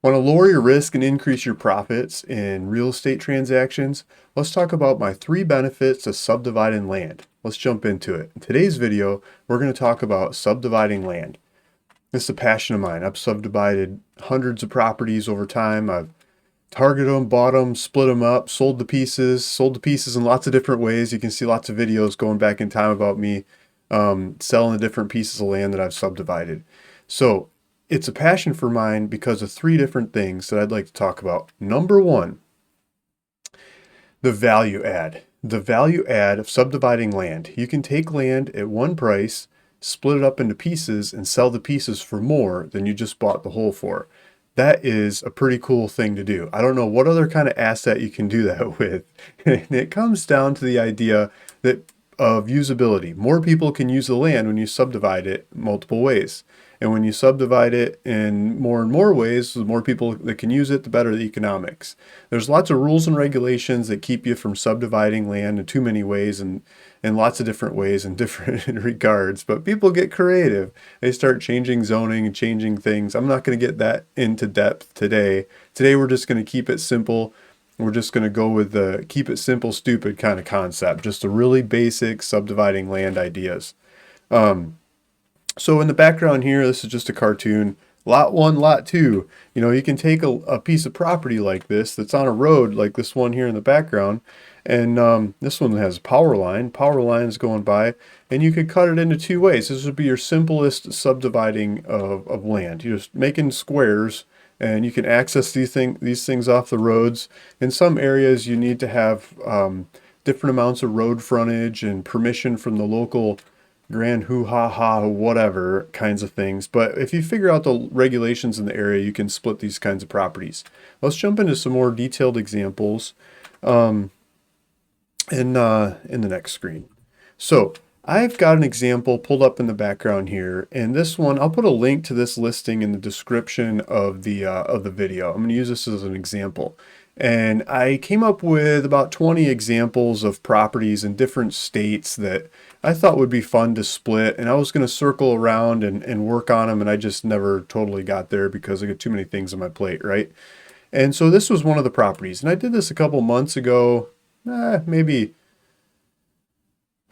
Want to lower your risk and increase your profits in real estate transactions? Let's talk about my 3 benefits of subdividing land. Let's jump into it. In today's video, we're going to talk about subdividing land. This is a passion of mine. I've subdivided hundreds of properties over time. I've targeted them, bought them, split them up, sold the pieces in lots of different ways. You can see lots of videos going back in time about me selling the different pieces of land that I've subdivided. So it's a passion for mine because of 3 different things that I'd like to talk about. Number one, the value add. The value add of subdividing land. You can take land at one price, split it up into pieces, and sell the pieces for more than you just bought the whole for. That is a pretty cool thing to do. I don't know what other kind of asset you can do that with. And it comes down to the idea that of usability. More people can use the land when you subdivide it multiple ways. And when you subdivide it in more and more ways, the more people that can use it, the better the economics. There's lots of rules and regulations that keep you from subdividing land in too many ways and in lots of different ways and different regards. But people get creative. They start changing zoning and changing things. I'm not going to get that into depth today. Today we're just going to keep it simple. We're just going to go with the keep it simple, stupid kind of concept. Just the really basic subdividing land ideas. So in the background here, this is just a cartoon. Lot 1, Lot 2. You know, you can take a piece of property like this that's on a road, like this one here in the background, and this one has a power line. Power lines going by, and you could cut it into 2 ways. This would be your simplest subdividing of land. You're just making squares, and you can access these things off the roads. In some areas, you need to have different amounts of road frontage and permission from the local grand hoo-ha-ha, whatever kinds of things. But if you figure out the regulations in the area, you can split these kinds of properties. Let's jump into some more detailed examples in the next screen. So I've got an example pulled up in the background here, and this one, I'll put a link to this listing in the description of the video. I'm going to use this as an example. And I came up with about 20 examples of properties in different states that I thought would be fun to split. And I was going to circle around and work on them, and I just never totally got there because I got too many things on my plate, right? And so this was one of the properties. And I did this a couple months ago, maybe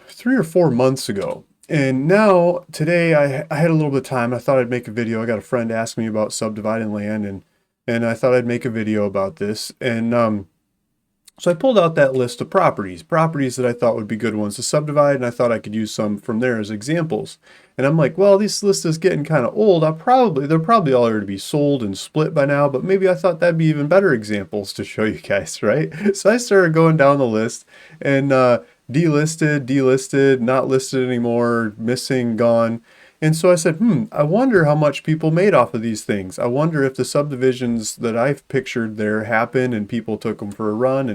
3 or 4 months ago. And now, today, I had a little bit of time. I thought I'd make a video. I got a friend ask me about subdividing land, and I thought I'd make a video about this. And so I pulled out that list of properties that I thought would be good ones to subdivide, and I thought I could use some from there as examples. And I'm like, well, this list is getting kind of old. They're probably all already be sold and split by now, but maybe I thought that'd be even better examples to show you guys, right? So I started going down the list and delisted, not listed anymore, missing, gone. And so I said, I wonder how much people made off of these things. I wonder if the subdivisions that I've pictured there happened and people took them for a run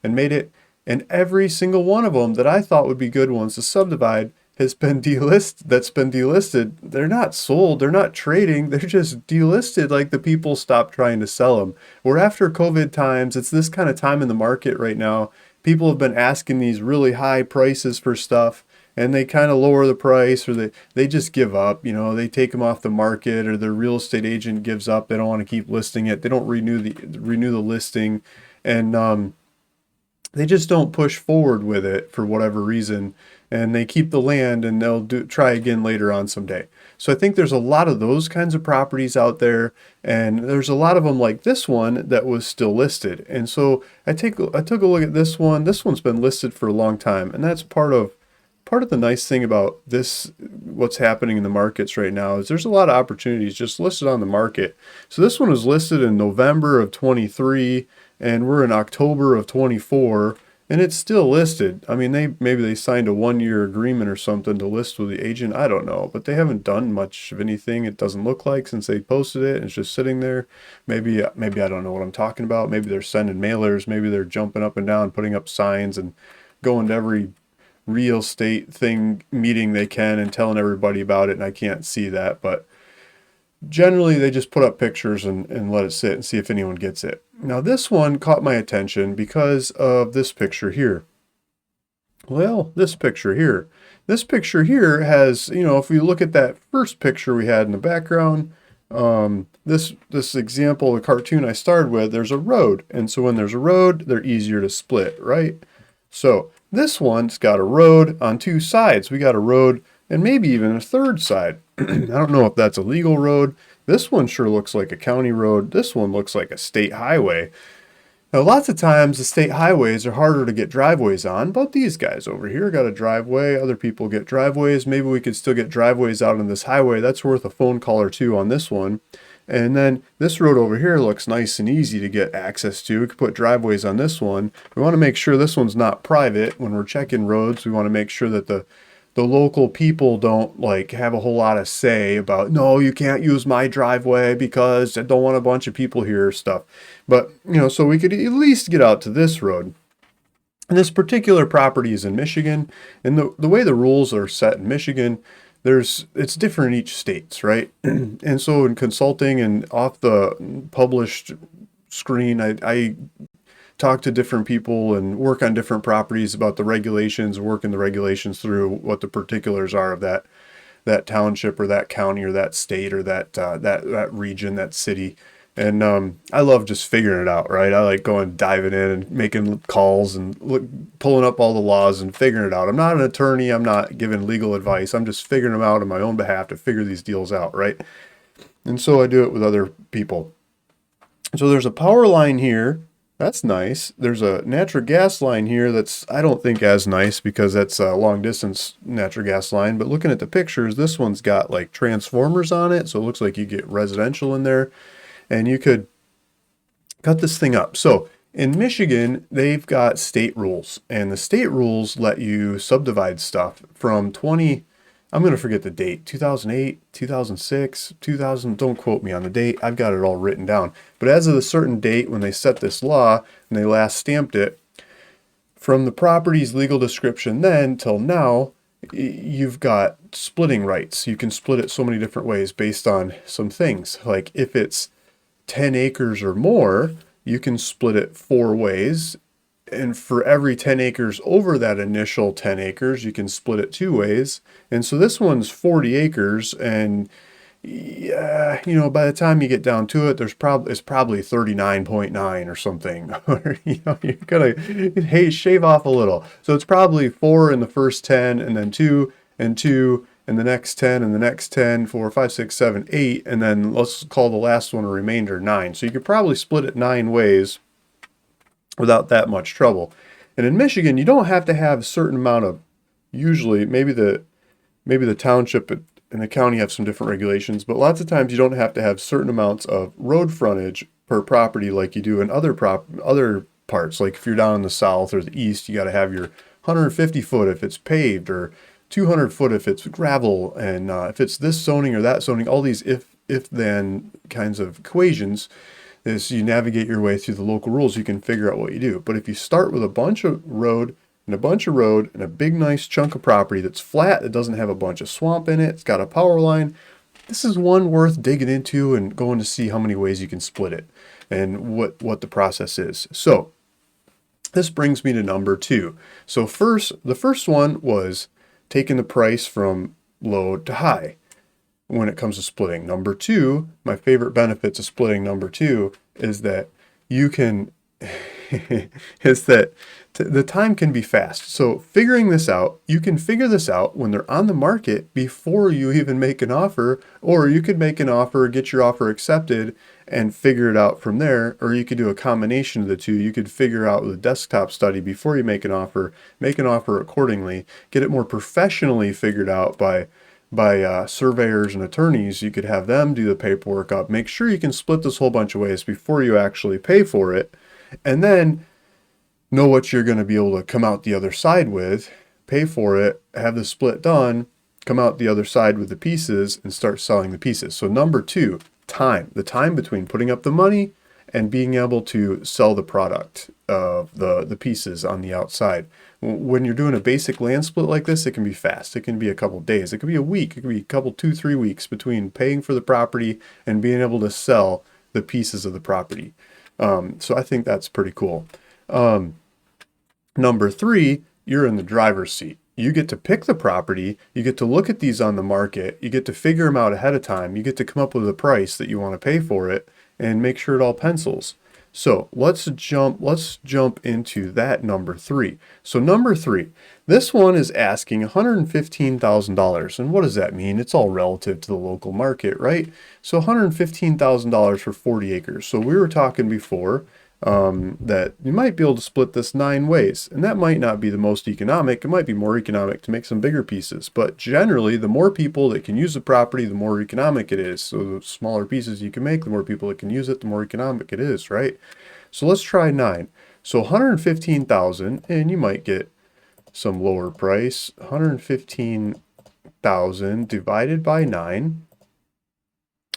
and made it. And every single one of them that I thought would be good ones to subdivide that's been delisted. They're not sold. They're not trading. They're just delisted. Like the people stopped trying to sell them. We're after COVID times. It's this kind of time in the market right now. People have been asking these really high prices for stuff, and they kind of lower the price, or they just give up. You know, they take them off the market, or their real estate agent gives up. They don't want to keep listing it. They don't renew the listing, and they just don't push forward with it for whatever reason. And they keep the land, and they'll try again later on someday. So I think there's a lot of those kinds of properties out there, and there's a lot of them like this one that was still listed. And so I took a look at this one. This one's been listed for a long time, and that's part of the nice thing about this, what's happening in the markets right now, is there's a lot of opportunities just listed on the market. So this one was listed in November of 23, and we're in October of 24, and it's still listed. I mean, maybe they signed a 1-year agreement or something to list with the agent. I don't know, but they haven't done much of anything, it doesn't look like, since they posted it, and it's just sitting there. Maybe I don't know what I'm talking about. Maybe they're sending mailers. Maybe they're jumping up and down, putting up signs, and going to every real estate meeting they can and telling everybody about it, and I can't see that. But generally they just put up pictures and let it sit and see if anyone gets it. Now this one caught my attention because of this picture here. Well, this picture here has, you know, if we look at that first picture we had in the background, this example, the cartoon I started with, there's a road. And so when there's a road, they're easier to split, right? So this one's got a road on two sides. We got a road and maybe even a third side. I don't know if that's a legal road. This one sure looks like a county road. This one looks like a state highway. Now, lots of times the state highways are harder to get driveways on, but these guys over here got a driveway. Other people get driveways. Maybe we could still get driveways out on this highway. That's worth a phone call or two on this one. And then this road over here looks nice and easy to get access to. We could put driveways on this one. We want to make sure this one's not private. When we're checking roads, we want to make sure that the local people don't like have a whole lot of say about, no, you can't use my driveway because I don't want a bunch of people here stuff. But, so we could at least get out to this road. And this particular property is in Michigan. And the way the rules are set in Michigan, it's different in each state, right? And so in consulting and off the published screen, I talk to different people and work on different properties about the regulations, working the regulations through what the particulars are of that township or that county or that state or that region, that city. And I love just figuring it out, right? I like going diving in and making calls and pulling up all the laws and figuring it out. I'm not an attorney. I'm not giving legal advice. I'm just figuring them out on my own behalf to figure these deals out, right? And so I do it with other people. So there's a power line here. That's nice. There's a natural gas line here that's, I don't think, as nice because that's a long distance natural gas line. But looking at the pictures, this one's got like transformers on it. So it looks like you get residential in there. And you could cut this thing up. So in Michigan, they've got state rules. And the state rules let you subdivide stuff from I'm going to forget the date, 2008, 2006, 2000, don't quote me on the date. I've got it all written down. But as of a certain date when they set this law and they last stamped it, from the property's legal description then till now, you've got splitting rights. You can split it so many different ways based on some things. Like if it's 10 acres or more, you can split it 4 ways. And for every 10 acres over that initial 10 acres, you can split it 2 ways. And so this one's 40 acres. And, yeah, by the time you get down to it, it's probably 39.9 or something. Or, you're going to shave off a little. So it's probably 4 in the first 10, and then 2 and 2, and the next 10, and the next 10, 4, 5, 6, 7, 8. And then let's call the last one a remainder 9. So you could probably split it 9 ways without that much trouble. And in Michigan, you don't have to have a certain amount of, usually maybe the township and the county have some different regulations, but lots of times you don't have to have certain amounts of road frontage per property like you do in other parts. Like if you're down in the south or the east, you got to have your 150 foot if it's paved, or 200 foot if it's gravel, and if it's this zoning or that zoning, all these if-then kinds of equations. As you navigate your way through the local rules, you can figure out what you do. But if you start with a bunch of road and a big nice chunk of property that's flat, that doesn't have a bunch of swamp in it, it's got a power line, this is one worth digging into and going to see how many ways you can split it and what the process is. So this brings me to number 2. So the first one was taking the price from low to high when it comes to splitting. Number 2, my favorite benefits of splitting number 2 is that you can, the time can be fast. So figuring this out, you can figure this out when they're on the market before you even make an offer, or you could make an offer, get your offer accepted, and figure it out from there, or you could do a combination of the two. You could figure out with a desktop study before you make an offer accordingly, get it more professionally figured out by surveyors and attorneys. You could have them do the paperwork up, make sure you can split this whole bunch of ways before you actually pay for it, and then know what you're going to be able to come out the other side with, pay for it, have the split done, come out the other side with the pieces, and start selling the pieces. So number 2, time. The time between putting up the money and being able to sell the product of the pieces on the outside. When you're doing a basic land split like this, it can be fast. It can be a couple days. It could be a week. It could be a couple, 2-3 weeks between paying for the property and being able to sell the pieces of the property. So I think that's pretty cool. Number 3, you're in the driver's seat. you get to pick the property, you get to look at these on the market, you get to figure them out ahead of time, you get to come up with a price that you want to pay for it and make sure it all pencils. So let's jump into that number three. So number three, this one is asking $115,000. And what does that mean? It's all relative to the local market, right? So $115,000 for 40 acres. So we were talking before that you might be able to split this 9 ways, and that might not be the most economic. It might be more economic to make some bigger pieces, but generally the more people that can use the property, the more economic it is. So the smaller pieces you can make, the more people that can use it, the more economic it is, right? So let's try 9. So 115,000, and you might get some lower price. 115,000 divided by 9,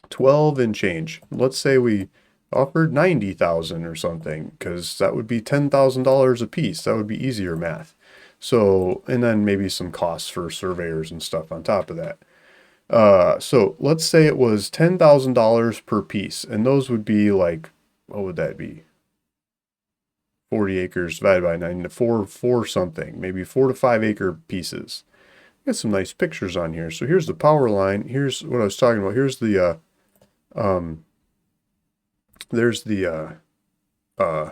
12 and change. Let's say we offered 90,000 or something, because that would be $10,000 a piece. That would be easier math. So, and then maybe some costs for surveyors and stuff on top of that. So let's say it was $10,000 per piece, and those would be like, what would that be? 40 acres divided by 9, four something, maybe 4 to 5 acre pieces. Got some nice pictures on here. So here's the power line. Here's what I was talking about. Here's the there's the I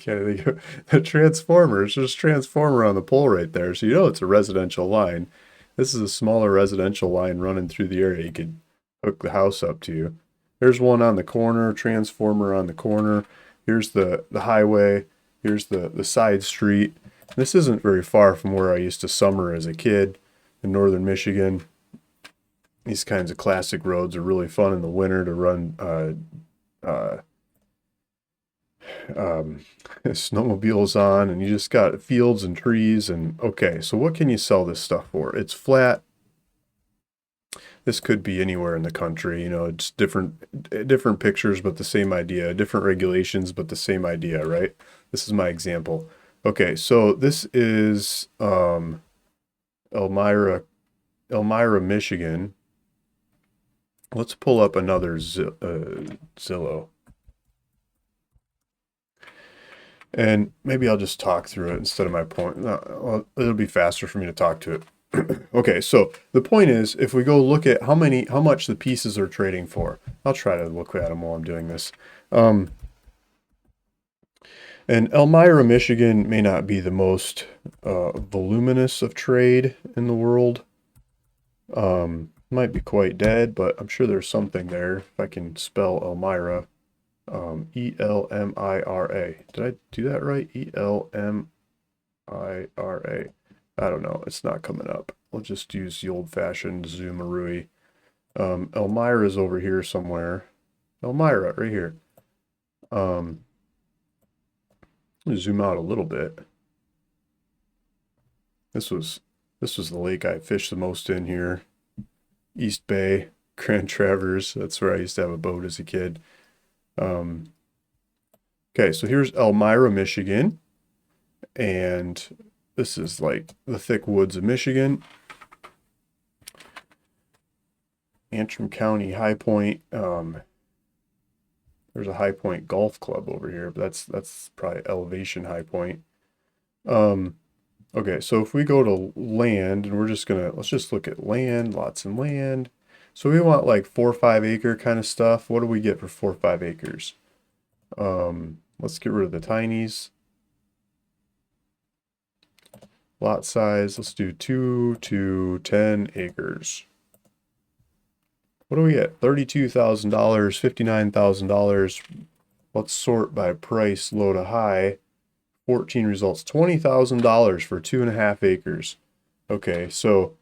can't think of the transformer. It's just transformer on the pole right there. So you know it's a residential line. This is a smaller residential line running through the area you could hook the house up to. There's one on the corner, transformer on the corner. Here's the highway. Here's the side street. This isn't very far from where I used to summer as a kid in northern Michigan. These kinds of classic roads are really fun in the winter to run snowmobiles on, and you just got fields and trees. And okay, so what can you sell this stuff for? It's flat. This could be anywhere in the country, you know, it's different pictures, but the same idea, different regulations, but the same idea, right? This is my example. Okay, so this is Elmira, Michigan. Let's pull up another Zillow. And maybe I'll just talk through it instead of my point. No, it'll be faster for me to talk to it. Okay, so the point is, if we go look at how much the pieces are trading for, I'll try to look at them while I'm doing this. And Elmira, Michigan may not be the most voluminous of trade in the world. Might be quite dead, but I'm sure there's something there. If I can spell Elmira, E-L-M-I-R-A. Did I do that right? E-L-M-I-R-A. I don't know. It's not coming up. We'll just use the old-fashioned Zoomarooey. Elmira is over here somewhere. Elmira, right here. Zoom out a little bit. This was the lake I fished the most in here. East Bay, Grand Traverse. That's where I used to have a boat as a kid. Okay, so here's Elmira, Michigan. And this is like the thick woods of Michigan. Antrim County, High Point. There's a High Point Golf Club over here, but that's probably elevation High Point. Okay, so if we go to land, and let's just look at land, lots and land. So we want like 4 or 5 acre kind of stuff. What do we get for 4 or 5 acres? Let's get rid of the tinies. Lot size, let's do 2 to 10 acres. What do we get? $32,000, $59,000. Let's sort by price, low to high. 14 results, $20,000 for 2.5 acres. Okay, so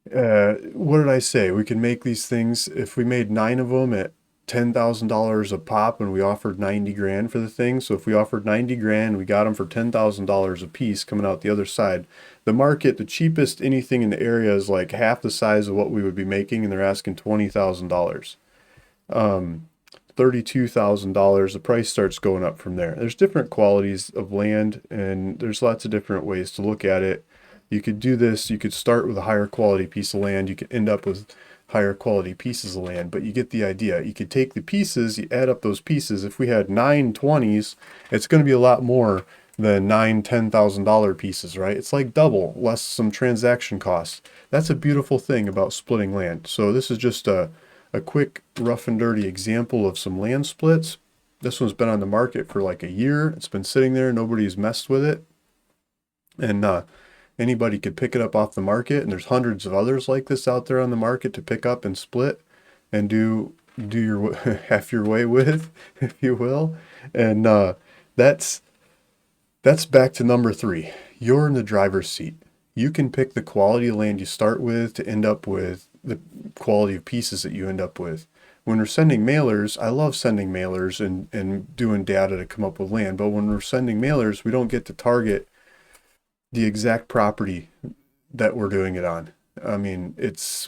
what did I say? We can make these things, if we made 9 of them at $10,000 a pop and we offered 90 grand for the thing. So if we offered 90 grand, we got them for $10,000 a piece coming out the other side. The market, the cheapest anything in the area is like half the size of what we would be making, and they're asking $20,000. $32,000, the price starts going up from there. There's different qualities of land, and there's lots of different ways to look at it. You could do this, you could start with a higher quality piece of land, you could end up with higher quality pieces of land, but you get the idea. You could take the pieces, you add up those pieces. If we had 9 20s, it's going to be a lot more the $9,000, $10,000 pieces, right? It's like double, less some transaction costs. That's a beautiful thing about splitting land. So this is just a quick rough and dirty example of some land splits. This one's been on the market for like a year. It's been sitting there. Nobody's messed with it. And anybody could pick it up off the market. And there's hundreds of others like this out there on the market to pick up and split and do your half your way with, if you will. And that's that's back to number three. You're in the driver's seat. You can pick the quality of land you start with to end up with the quality of pieces that you end up with. When we're sending mailers, I love sending mailers and doing data to come up with land. But when we're sending mailers, we don't get to target the exact property that we're doing it on. I mean,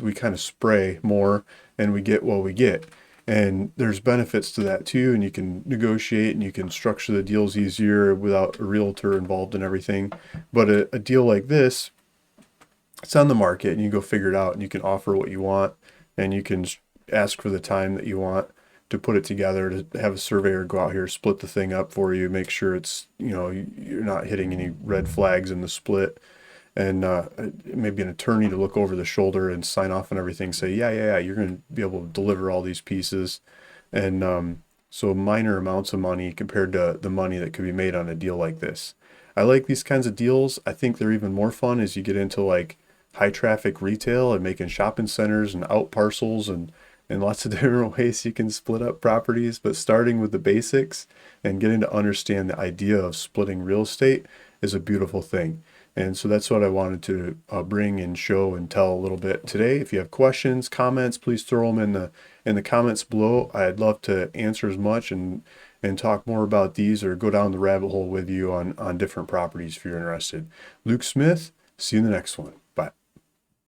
we kind of spray more and we get what we get. And there's benefits to that too. And you can negotiate and you can structure the deals easier without a realtor involved in everything. But a deal like this, it's on the market and you go figure it out and you can offer what you want and you can ask for the time that you want to put it together, to have a surveyor go out here, split the thing up for you, make sure it's, you're not hitting any red flags in the split. And maybe an attorney to look over the shoulder and sign off on everything, say, yeah, you're going to be able to deliver all these pieces. And so minor amounts of money compared to the money that could be made on a deal like this. I like these kinds of deals. I think they're even more fun as you get into like high traffic retail and making shopping centers and out parcels and lots of different ways you can split up properties. But starting with the basics and getting to understand the idea of splitting real estate is a beautiful thing. And so that's what I wanted to bring and show and tell a little bit today. If you have questions, comments, please throw them in the comments below. I'd love to answer as much and talk more about these or go down the rabbit hole with you on different properties if you're interested. Luke Smith, see you in the next one.